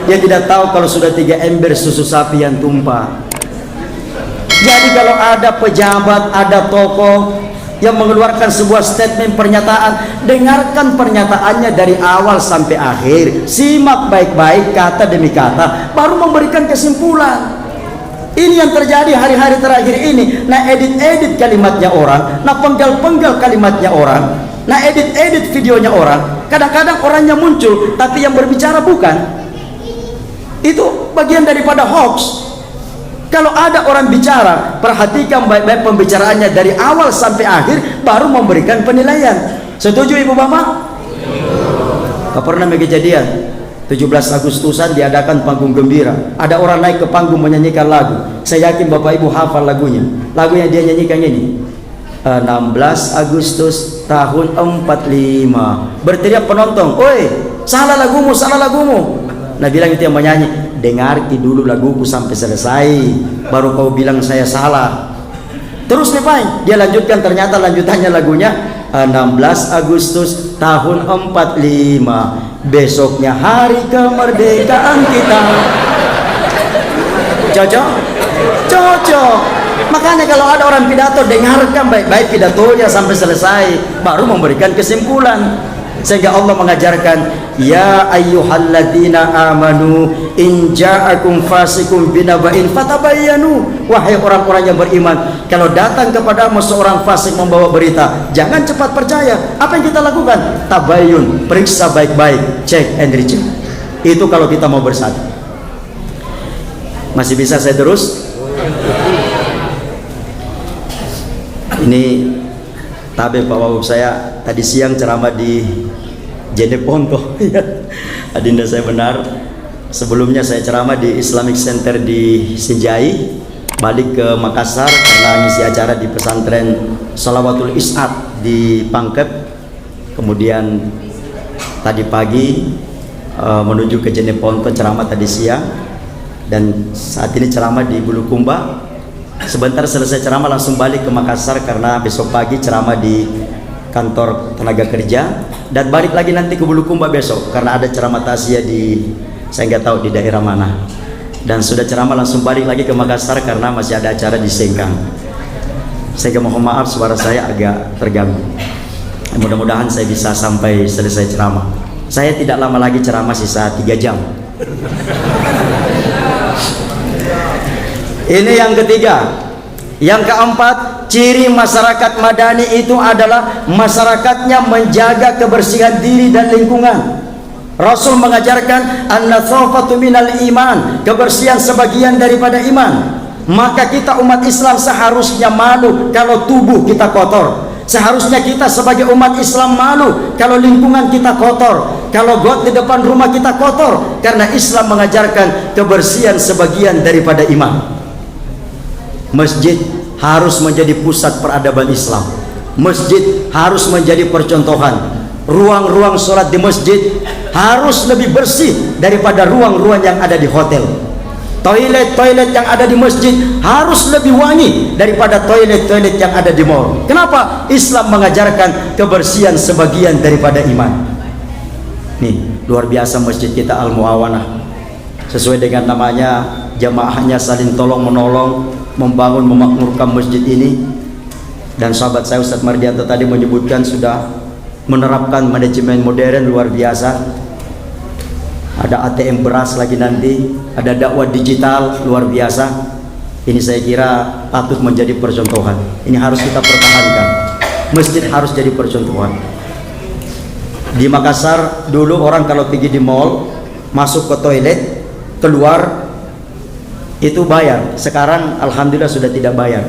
Dia tidak tahu kalau sudah 3 ember susu sapi yang tumpah. Jadi kalau ada pejabat, ada tokoh yang mengeluarkan sebuah statement pernyataan, dengarkan pernyataannya dari awal sampai akhir, simak baik-baik kata demi kata, baru memberikan kesimpulan. Ini yang terjadi hari-hari terakhir ini. Nah edit-edit kalimatnya orang, nah penggal-penggal kalimatnya orang, nah edit-edit videonya orang. Kadang-kadang orangnya muncul tapi yang berbicara bukan. Itu bagian daripada hoax. Kalau ada orang bicara, perhatikan baik-baik pembicaraannya dari awal sampai akhir, baru memberikan penilaian. Setuju Ibu Bapak? Gak pernah kejadian 17 Agustusan diadakan panggung gembira, ada orang naik ke panggung menyanyikan lagu. Saya yakin Bapak Ibu hafal lagunya. Lagunya dia nyanyikan ini, 16 Agustus tahun 45. Berteriak penonton, "Oi, salah lagumu, salah lagumu." Nah bilang itu yang menyanyi, dengarki dulu laguku sampai selesai, baru kau bilang saya salah. Terus nih Pak, dia lanjutkan, ternyata lanjutannya lagunya 16 Agustus tahun 45, besoknya hari kemerdekaan kita. Cocok? Cocok. Makanya kalau ada orang pidato, dengarkan baik-baik pidatonya sampai selesai, baru memberikan kesimpulan. Sehingga Allah mengajarkan, ya ayyuhalladzina amanu in ja'akum fasikum binaba'in fatabayyanu. Wahai orang-orang yang beriman, kalau datang kepadamu seorang fasik membawa berita, jangan cepat percaya. Apa yang kita lakukan? Tabayyun, periksa baik-baik, check and recheck. Itu kalau kita mau bersatu. Masih bisa saya terus? Ini tabe Pak Wawub, saya tadi siang ceramah di Jeneponto. Adinda saya benar. Sebelumnya saya ceramah di Islamic Center di Sinjai, balik ke Makassar karena ngisi acara di pesantren Salawatul Is'ad di Pangkep. Kemudian tadi pagi menuju ke Jeneponto ceramah tadi siang, dan saat ini ceramah di Bulukumba. Sebentar selesai ceramah langsung balik ke Makassar karena besok pagi ceramah di kantor tenaga kerja, dan balik lagi nanti ke Bulukumba besok karena ada ceramah tasya di, saya nggak tahu di daerah mana, dan sudah ceramah langsung balik lagi ke Makassar karena masih ada acara di Sengkang. Saya mohon maaf suara saya agak terganggu. Mudah-mudahan saya bisa sampai selesai ceramah. Saya tidak lama lagi ceramah, sisa 3 jam. Ini yang ketiga. Yang keempat, ciri masyarakat madani itu adalah masyarakatnya menjaga kebersihan diri dan lingkungan. Rasul mengajarkan an-natsafatu minal iman, kebersihan sebagian daripada iman. Maka kita umat Islam seharusnya malu kalau tubuh kita kotor. Seharusnya kita sebagai umat Islam malu kalau lingkungan kita kotor, kalau got di depan rumah kita kotor, karena Islam mengajarkan kebersihan sebagian daripada iman. Masjid harus menjadi pusat peradaban Islam. Masjid harus menjadi percontohan. Ruang-ruang sholat di masjid harus lebih bersih daripada ruang-ruang yang ada di hotel. Toilet-toilet yang ada di masjid harus lebih wangi daripada toilet-toilet yang ada di mall. Kenapa? Islam mengajarkan kebersihan sebagian daripada iman. Nih, luar biasa masjid kita Al-Muawanah. Sesuai dengan namanya, jamaahnya saling tolong menolong, membangun, memakmurkan masjid ini. Dan sahabat saya Ustadz Mardianto tadi menyebutkan sudah menerapkan manajemen modern luar biasa. Ada ATM beras lagi nanti, ada dakwah digital luar biasa. Ini saya kira patut menjadi percontohan. Ini harus kita pertahankan. Masjid harus jadi percontohan. Di Makassar dulu orang kalau pergi di mall, masuk ke toilet, keluar itu bayar. Sekarang alhamdulillah sudah tidak bayar.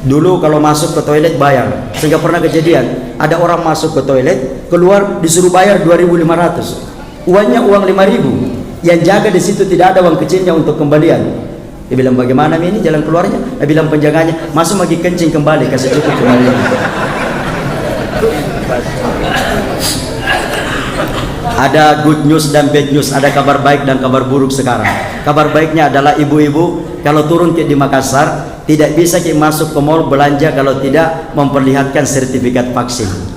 Dulu kalau masuk ke toilet bayar. Sehingga pernah kejadian ada orang masuk ke toilet, keluar disuruh bayar 2.500. Uangnya uang 5.000. Yang jaga di situ tidak ada uang kecilnya untuk kembalian. Dia bilang, bagaimana ini jalan keluarnya? Dia bilang penjaganya, masuk lagi kencing kembali, kasih cukup kembali. Ada good news dan bad news, ada kabar baik dan kabar buruk sekarang. Kabar baiknya adalah ibu-ibu kalau turun di Makassar tidak bisa masuk ke mall belanja kalau tidak memperlihatkan sertifikat vaksin.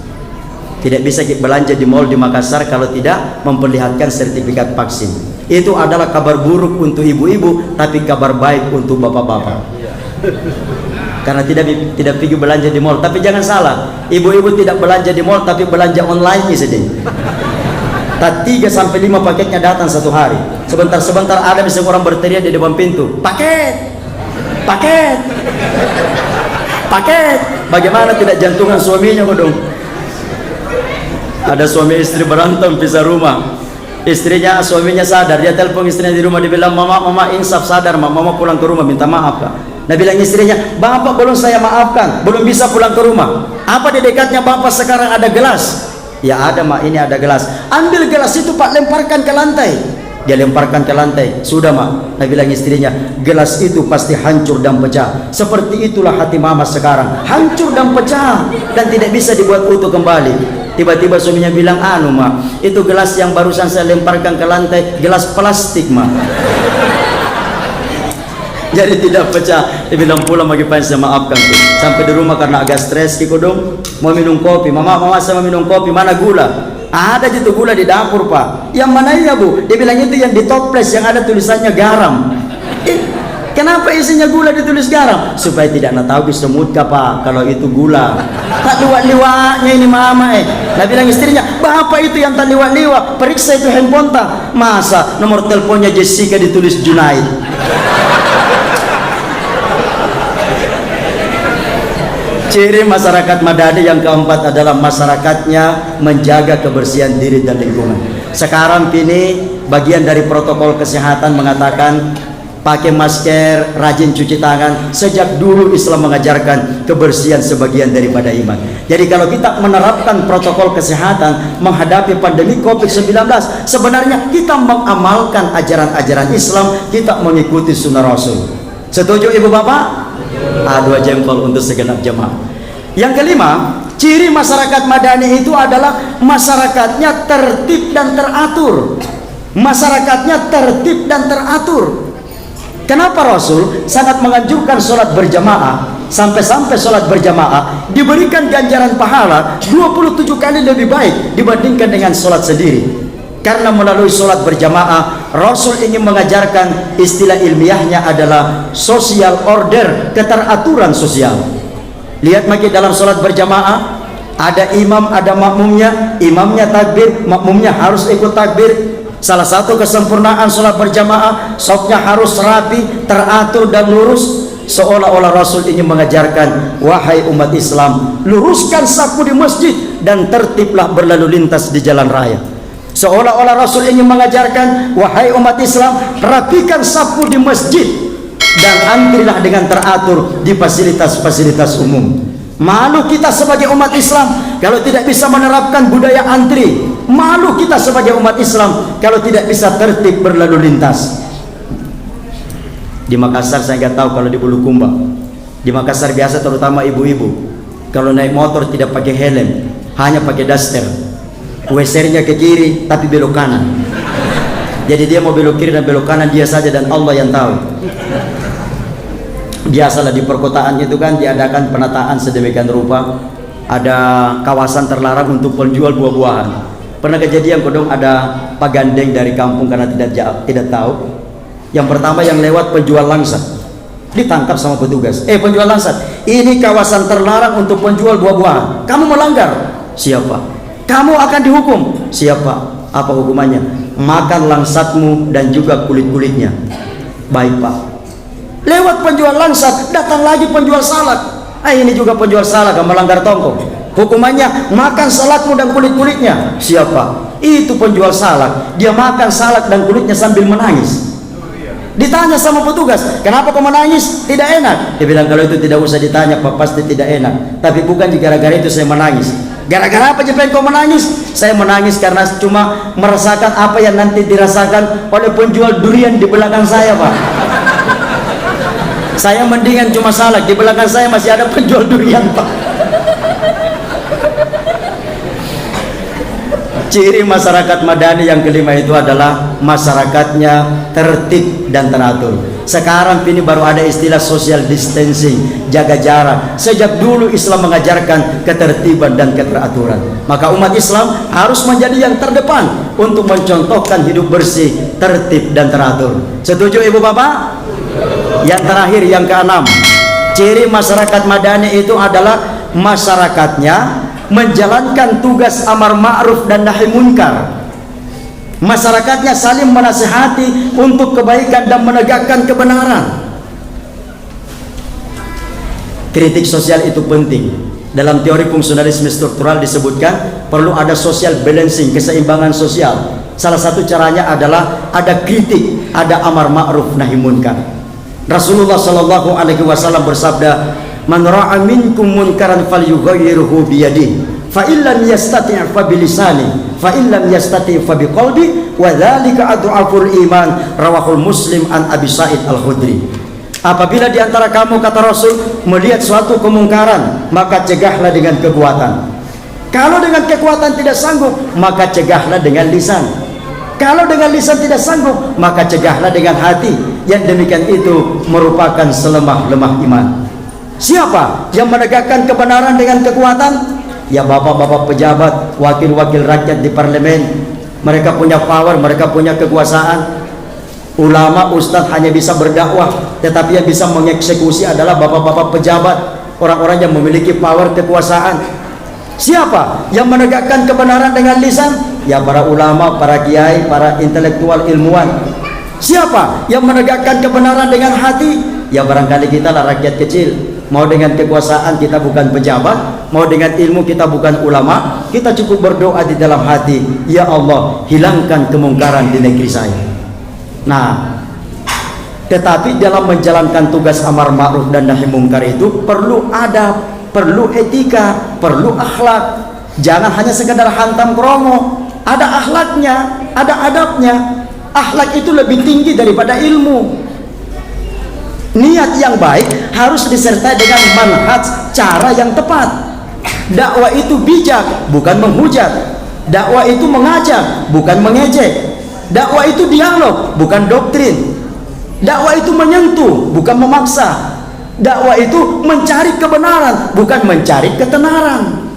Tidak bisa belanja di mall di Makassar kalau tidak memperlihatkan sertifikat vaksin. Itu adalah kabar buruk untuk ibu-ibu, tapi kabar baik untuk bapak-bapak. Karena tidak pergi belanja di mall. Tapi jangan salah, ibu-ibu tidak belanja di mall tapi belanja online saja. 3-5 paketnya datang satu hari. Sebentar-sebentar ada bisa orang berteriak di depan pintu, paket, paket, paket. Bagaimana tidak jantungan suaminya dong? Ada suami istri berantem pisah rumah. Suaminya sadar, dia telepon istrinya di rumah, dia bilang, mama insaf sadar, mama pulang ke rumah minta maaf kak. Nah bilang istrinya, bapak belum saya maafkan, belum bisa pulang ke rumah. Apa di dekatnya bapak sekarang ada gelas? Ya ada mak, ini ada gelas. Ambil gelas itu pak, lemparkan ke lantai. Dia lemparkan ke lantai. Sudah mak, Nabi bilang istrinya, gelas itu pasti hancur dan pecah. Seperti itulah hati mama sekarang, hancur dan pecah dan tidak bisa dibuat utuh kembali. Tiba-tiba suaminya bilang, anu mak, itu gelas yang barusan saya lemparkan ke lantai, gelas plastik mak. Jadi tidak pecah. Dia bilang pulang bagi saya maafkan tuh. Sampai di rumah karena agak stres Kiko dong, mau minum kopi. Mama saya mau minum kopi, mana gula? Ada gitu gula di dapur pak. Yang mana ya bu? Dia bilang itu yang di toples yang ada tulisannya garam. Kenapa isinya gula ditulis garam? Supaya tidak nak tahu semut pak kalau itu gula. Tak liwat-liwatnya ini mama Nah bilang istrinya, bapak itu yang tak liwat-liwat. Periksa itu handphone tak? Masa nomor teleponnya Jessica ditulis Junaid. Ciri masyarakat Madani yang keempat adalah masyarakatnya menjaga kebersihan diri dan lingkungan. Sekarang ini bagian dari protokol kesehatan mengatakan pakai masker, rajin cuci tangan. Sejak dulu Islam mengajarkan kebersihan sebagian daripada iman. Jadi kalau kita menerapkan protokol kesehatan menghadapi pandemi COVID-19, sebenarnya kita mengamalkan ajaran-ajaran Islam, kita mengikuti sunnah Rasul. Setuju ibu bapak? Dua jempol untuk segenap jemaah. Yang kelima, ciri masyarakat Madani itu adalah masyarakatnya tertib dan teratur. Masyarakatnya tertib dan teratur. Kenapa Rasul sangat menganjurkan sholat berjamaah? Sampai-sampai sholat berjamaah diberikan ganjaran pahala 27 kali lebih baik dibandingkan dengan sholat sendiri. Karena melalui sholat berjamaah Rasul ingin mengajarkan, istilah ilmiahnya adalah social order, keteraturan sosial. Lihat lagi dalam sholat berjamaah, ada imam, ada makmumnya. Imamnya takbir, makmumnya harus ikut takbir. Salah satu kesempurnaan sholat berjamaah, shofnya harus rapi, teratur dan lurus. Seolah-olah Rasul ingin mengajarkan, wahai umat Islam, luruskan safu di masjid dan tertiblah berlalu lintas di jalan raya. Seolah-olah Rasul ingin mengajarkan, wahai umat Islam, rapikan safu di masjid dan antrilah dengan teratur di fasilitas-fasilitas umum. Malu kita sebagai umat Islam kalau tidak bisa menerapkan budaya antri. Malu kita sebagai umat Islam kalau tidak bisa tertib berlalu lintas. Di Makassar saya nggak tahu kalau di Bulukumba. Di Makassar biasa terutama ibu-ibu kalau naik motor tidak pakai helm, hanya pakai daster. WC-nya ke kiri tapi belok kanan. Jadi dia mau belok kiri dan belok kanan dia saja dan Allah yang tahu. Biasalah di perkotaan itu kan diadakan penataan sedemikian rupa, ada kawasan terlarang untuk penjual buah-buahan. Pernah kejadian kodong ada pagandeng dari kampung karena tidak tahu. Yang pertama yang lewat penjual langsat ditangkap sama petugas. Penjual langsat, ini kawasan terlarang untuk penjual buah-buahan. Kamu melanggar. Siapa? Kamu akan dihukum. Siapa? Apa hukumannya? Makan langsatmu dan juga kulit-kulitnya. Baik pak. Lewat penjual langsat, datang lagi penjual salak. Ini juga penjual salak yang melanggar tongkol. Hukumannya makan salakmu dan kulit-kulitnya. Siapa? Itu penjual salak. Dia makan salak dan kulitnya sambil menangis. Ditanya sama petugas, kenapa kau menangis? Tidak enak. Dia bilang kalau itu tidak usah ditanya pak, pasti tidak enak. Tapi bukan gara-gara itu saya menangis. Gara-gara apa Jepang kau menangis? Saya menangis karena cuma merasakan apa yang nanti dirasakan oleh penjual durian di belakang saya pak. Saya mendingan cuma salak, di belakang saya masih ada penjual durian pak. Ciri masyarakat Madani yang kelima itu adalah masyarakatnya tertib dan teratur. Sekarang ini baru ada istilah social distancing, jaga jarak. Sejak dulu Islam mengajarkan ketertiban dan keteraturan. Maka umat Islam harus menjadi yang terdepan untuk mencontohkan hidup bersih, tertib dan teratur. Setuju ibu bapak? Yang terakhir, yang keenam, ciri masyarakat Madani itu adalah masyarakatnya menjalankan tugas amar ma'ruf dan nahi munkar. Masyarakatnya saling menasihati untuk kebaikan dan menegakkan kebenaran. Kritik sosial itu penting. Dalam teori fungsionalisme struktural disebutkan perlu ada social balancing, keseimbangan sosial. Salah satu caranya adalah ada kritik, ada amar ma'ruf nahi munkar. Rasulullah SAW bersabda, man ra'a minkum munkaran falyughayyirhu biyadihi fa illam yastati' fa bilisani fa illam yastati' fa biqalbi wa dzalika adhaful iman, rawahul Muslim an Abi Sa'id Al-Khudri. Apabila di antara kamu, kata Rasul, melihat suatu kemungkaran, maka cegahlah dengan kekuatan. Kalau dengan kekuatan tidak sanggup, maka cegahlah dengan lisan. Kalau dengan lisan tidak sanggup, maka cegahlah dengan hati. Yang demikian itu merupakan selemah-lemah iman. Siapa yang menegakkan kebenaran dengan kekuatan? Ya bapak-bapak pejabat, wakil-wakil rakyat di parlemen. Mereka punya power, mereka punya kekuasaan. Ulama, ustadz hanya bisa berdakwah, tetapi yang bisa mengeksekusi adalah bapak-bapak pejabat, orang-orang yang memiliki power kekuasaan. Siapa yang menegakkan kebenaran dengan lisan? Ya para ulama, para kiai, para intelektual ilmuwan. Siapa yang menegakkan kebenaran dengan hati? Ya barangkali kita lah rakyat kecil. Mau dengan kekuasaan kita bukan pejabat, mau dengan ilmu kita bukan ulama, kita cukup berdoa di dalam hati, ya Allah, hilangkan kemungkaran di negeri saya. Nah, tetapi dalam menjalankan tugas amar ma'ruf dan nahi mungkar itu perlu adab, perlu etika, perlu akhlak. Jangan hanya sekedar hantam kromo. Ada akhlaknya, ada adabnya. Akhlak itu lebih tinggi daripada ilmu. Niat yang baik harus disertai dengan manhaj, cara yang tepat. Dakwah itu bijak, bukan menghujat. Dakwah itu mengajak, bukan mengejek. Dakwah itu dialog, bukan doktrin. Dakwah itu menyentuh, bukan memaksa. Dakwah itu mencari kebenaran, bukan mencari ketenaran.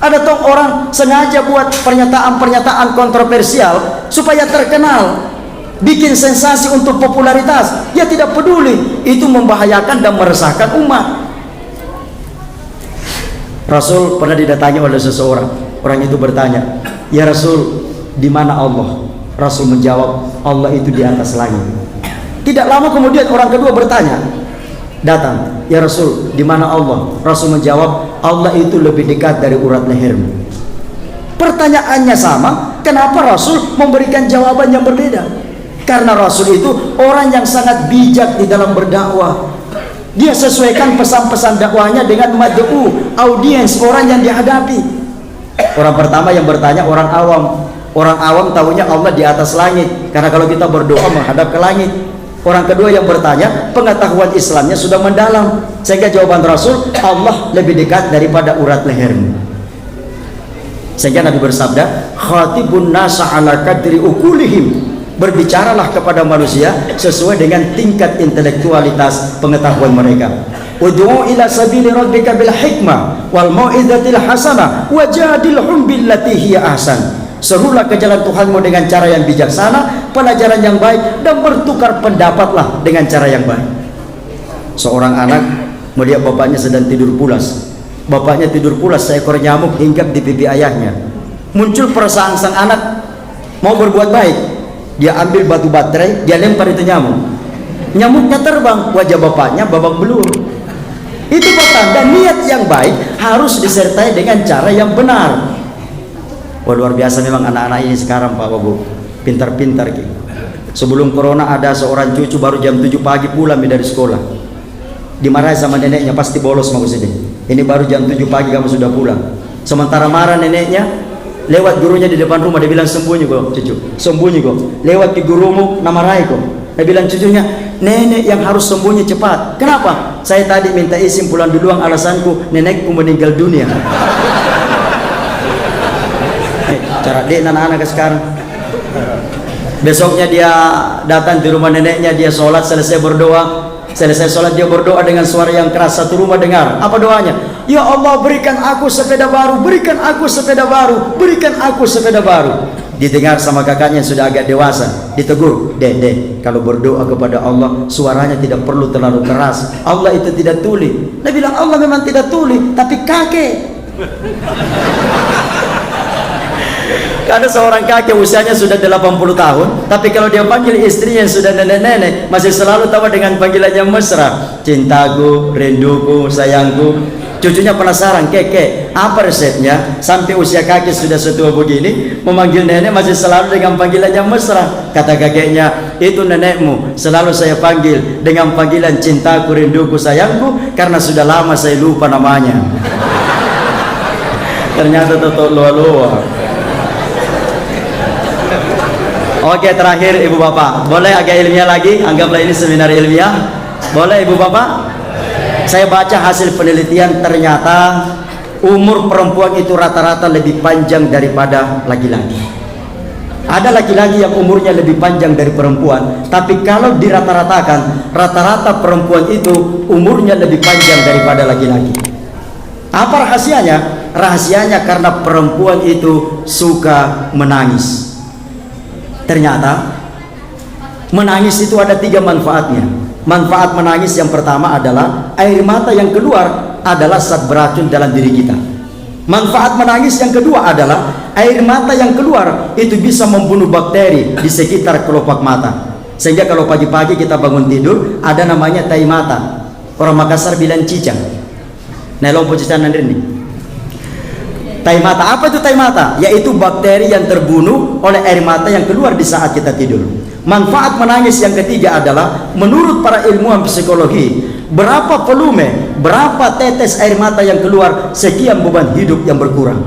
Ada toh orang sengaja buat pernyataan-pernyataan kontroversial supaya terkenal, bikin sensasi untuk popularitas. Ya tidak peduli, itu membahayakan dan meresahkan umat. Rasul pernah didatangi oleh seseorang. Orang itu bertanya, ya Rasul, di mana Allah? Rasul menjawab, Allah itu di atas langit. Tidak lama kemudian orang kedua bertanya, datang, ya Rasul, di mana Allah? Rasul menjawab, Allah itu lebih dekat dari urat lehermu. Pertanyaannya sama, kenapa Rasul memberikan jawaban yang berbeda? Karena Rasul itu orang yang sangat bijak di dalam berdakwah. Dia sesuaikan pesan-pesan dakwahnya dengan mad'u, audiens, orang yang dihadapi. Orang pertama yang bertanya orang awam. Orang awam tahunya Allah di atas langit, karena kalau kita berdoa menghadap ke langit. Orang kedua yang bertanya, pengetahuan Islamnya sudah mendalam, sehingga jawaban Rasul, Allah lebih dekat daripada urat lehermu. Sehingga Nabi bersabda, khatibun nasa ala kadri ukulihim. Berbicaralah kepada manusia sesuai dengan tingkat intelektualitas pengetahuan mereka. Ud'u ila sabili rabbika bil hikmah wal mau'izatil hasanah wajadilhum billati hiya ahsan. Serulah ke jalan Tuhanmu dengan cara yang bijaksana, pelajaran yang baik, dan bertukar pendapatlah dengan cara yang baik. Seorang anak melihat bapaknya sedang tidur pulas. Bapaknya tidur pulas, seekor nyamuk hinggap di pipi ayahnya. Muncul perasaan sang anak mau berbuat baik. Dia ambil batu baterai, dia lempar itu nyamuk. Nyamuknya terbang, wajah bapaknya babak belur. Itu pertanda niat yang baik harus disertai dengan cara yang benar. Wah, luar biasa memang anak-anak ini sekarang Pak Bu, pintar-pintar gitu. Sebelum corona ada seorang cucu baru jam 7 pagi pulang dari sekolah. Dimarahi sama neneknya, pasti bolos mau sini. Ini baru jam 7 pagi kamu sudah pulang. Sementara marah neneknya, lewat gurunya di depan rumah, dia bilang sembunyi kok cucu, sembunyi kok. Lewat di gurumu, nama Rai kok. Dia bilang cucunya, nenek yang harus sembunyi cepat. Kenapa? Saya tadi minta izin pulang duluan, alasanku nenekku meninggal dunia. Cara dia anak-anak sekarang. Besoknya dia datang di rumah neneknya, dia sholat, selesai berdoa. Selesai sholat dia berdoa dengan suara yang keras, satu rumah dengar. Apa doanya? Ya Allah, berikan aku sepeda baru, berikan aku sepeda baru, berikan aku sepeda baru. Didengar sama kakaknya yang sudah agak dewasa. Ditegur, dek, kalau berdoa kepada Allah suaranya tidak perlu terlalu keras. Allah itu tidak tuli. Dia bilang Allah memang tidak tuli, tapi kakek. Ada seorang kakek usianya sudah 80 tahun, tapi kalau dia panggil istrinya yang sudah nenek-nenek, masih selalu tawa dengan panggilannya mesra. Cintaku, rinduku, sayangku. Cucunya penasaran, kek, apa resepnya? Sampai usia kakek sudah setua begini, memanggil nenek masih selalu dengan panggilannya mesra. Kata kakeknya, itu nenekmu, selalu saya panggil dengan panggilan cintaku, rinduku, sayangku, karena sudah lama saya lupa namanya. Ternyata tutup luar-luar. Oke, terakhir ibu bapak, boleh agak ilmiah lagi? Anggaplah ini seminar ilmiah. Boleh ibu bapak? Saya baca hasil penelitian, ternyata umur perempuan itu rata-rata lebih panjang daripada laki-laki. Ada laki-laki yang umurnya lebih panjang dari perempuan, tapi kalau dirata-ratakan, rata-rata perempuan itu umurnya lebih panjang daripada laki-laki. Apa rahasianya? Rahasianya karena perempuan itu suka menangis. Ternyata menangis itu ada 3 manfaatnya. Manfaat menangis yang pertama adalah air mata yang keluar adalah zat beracun dalam diri kita. Manfaat menangis yang kedua adalah air mata yang keluar itu bisa membunuh bakteri di sekitar kelopak mata, sehingga kalau pagi-pagi kita bangun tidur ada namanya tai mata. Orang Makassar bilang cicang. Nelong cicang nanti. Tai mata, apa itu tai mata? Yaitu bakteri yang terbunuh oleh air mata yang keluar di saat kita tidur. Manfaat menangis yang ketiga adalah menurut para ilmuwan psikologi, berapa volume, berapa tetes air mata yang keluar, sekian beban hidup yang berkurang.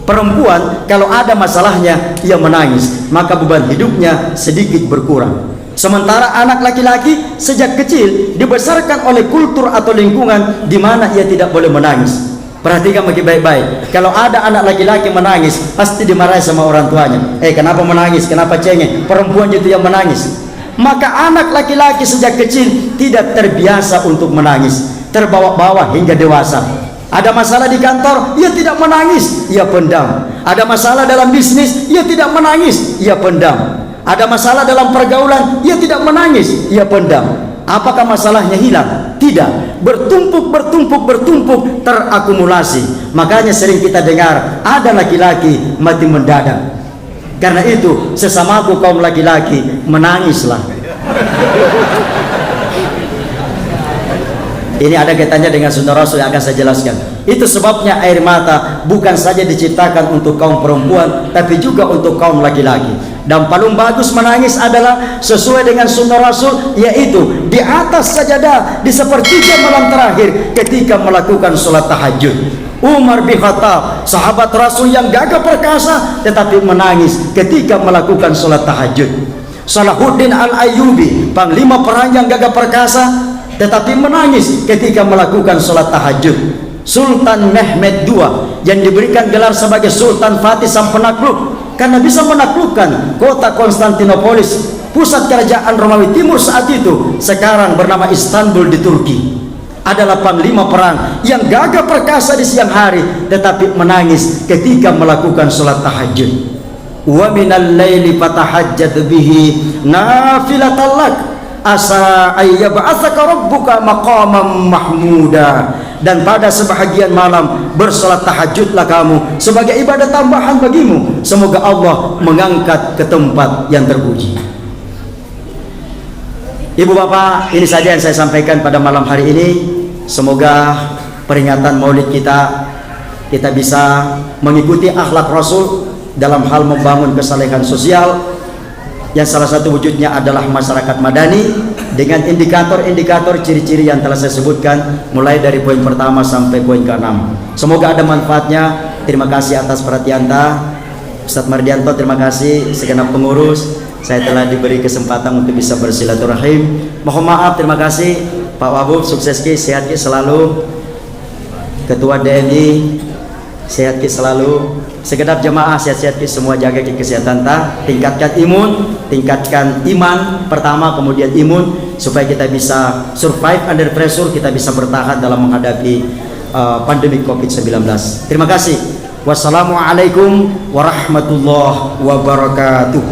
Perempuan kalau ada masalahnya ia menangis, maka beban hidupnya sedikit berkurang. Sementara anak laki-laki sejak kecil dibesarkan oleh kultur atau lingkungan di mana ia tidak boleh menangis. Perhatikan baik-baik. Kalau ada anak laki-laki menangis, pasti dimarahi sama orang tuanya. Kenapa menangis? Kenapa cengeng? Perempuan itu yang menangis. Maka anak laki-laki sejak kecil tidak terbiasa untuk menangis, terbawa-bawa hingga dewasa. Ada masalah di kantor, ia tidak menangis, ia pendam. Ada masalah dalam bisnis, ia tidak menangis, ia pendam. Ada masalah dalam pergaulan, ia tidak menangis, ia pendam. Apakah masalahnya hilang? Tidak. Bertumpuk, terakumulasi. Makanya sering kita dengar ada laki-laki mati mendadak. Karena itu sesamaku kaum laki-laki, menangislah. Ini ada kaitannya dengan sunnah Rasul yang akan saya jelaskan. Itu sebabnya air mata bukan saja diciptakan untuk kaum perempuan, tapi juga untuk kaum laki-laki. Dan paling bagus menangis adalah sesuai dengan sunnah Rasul, yaitu di atas sajadah di sepertiga malam terakhir ketika melakukan sholat tahajud. Umar bin Khattab, sahabat Rasul yang gagah perkasa, tetapi menangis ketika melakukan sholat tahajud. Salahuddin Al-Ayyubi, panglima perang yang gagah perkasa, tetapi menangis ketika melakukan sholat tahajud. Sultan Mehmed II yang diberikan gelar sebagai Sultan Fatih sang penakluk, karena bisa menaklukkan kota Konstantinopolis, pusat kerajaan Romawi Timur saat itu, sekarang bernama Istanbul di Turki. Adalah panglima perang yang gagah perkasa di siang hari, tetapi menangis ketika melakukan sholat tahajud. Wa minal laili fatahajjat bihi nafilatan lak asa ayyab'atsaka rabbuka maqaman mahmuda. Dan pada sebahagian malam bersolat tahajudlah kamu sebagai ibadah tambahan bagimu, semoga Allah mengangkat ke tempat yang terpuji. Ibu bapak, ini saja yang saya sampaikan pada malam hari ini. Semoga peringatan Maulid kita bisa mengikuti akhlak Rasul dalam hal membangun kesalehan sosial, yang salah satu wujudnya adalah masyarakat madani dengan indikator-indikator ciri-ciri yang telah saya sebutkan mulai dari poin pertama sampai poin ke-6. Semoga ada manfaatnya. Terima kasih atas perhatian Ustadz Mardianto, terima kasih segenap pengurus. Saya telah diberi kesempatan untuk bisa bersilaturahim. Mohon maaf, terima kasih Pak Wabub, sukses ki, sehat ki selalu. Ketua DNI, sehat ki selalu. Segenap jemaah sehat-sehat ki semua, jaga ki kesehatan tingkatkan imun, tingkatkan iman pertama, kemudian imun, supaya kita bisa survive under pressure, kita bisa bertahan dalam menghadapi pandemi COVID-19. Terima kasih. Wassalamualaikum warahmatullahi wabarakatuh.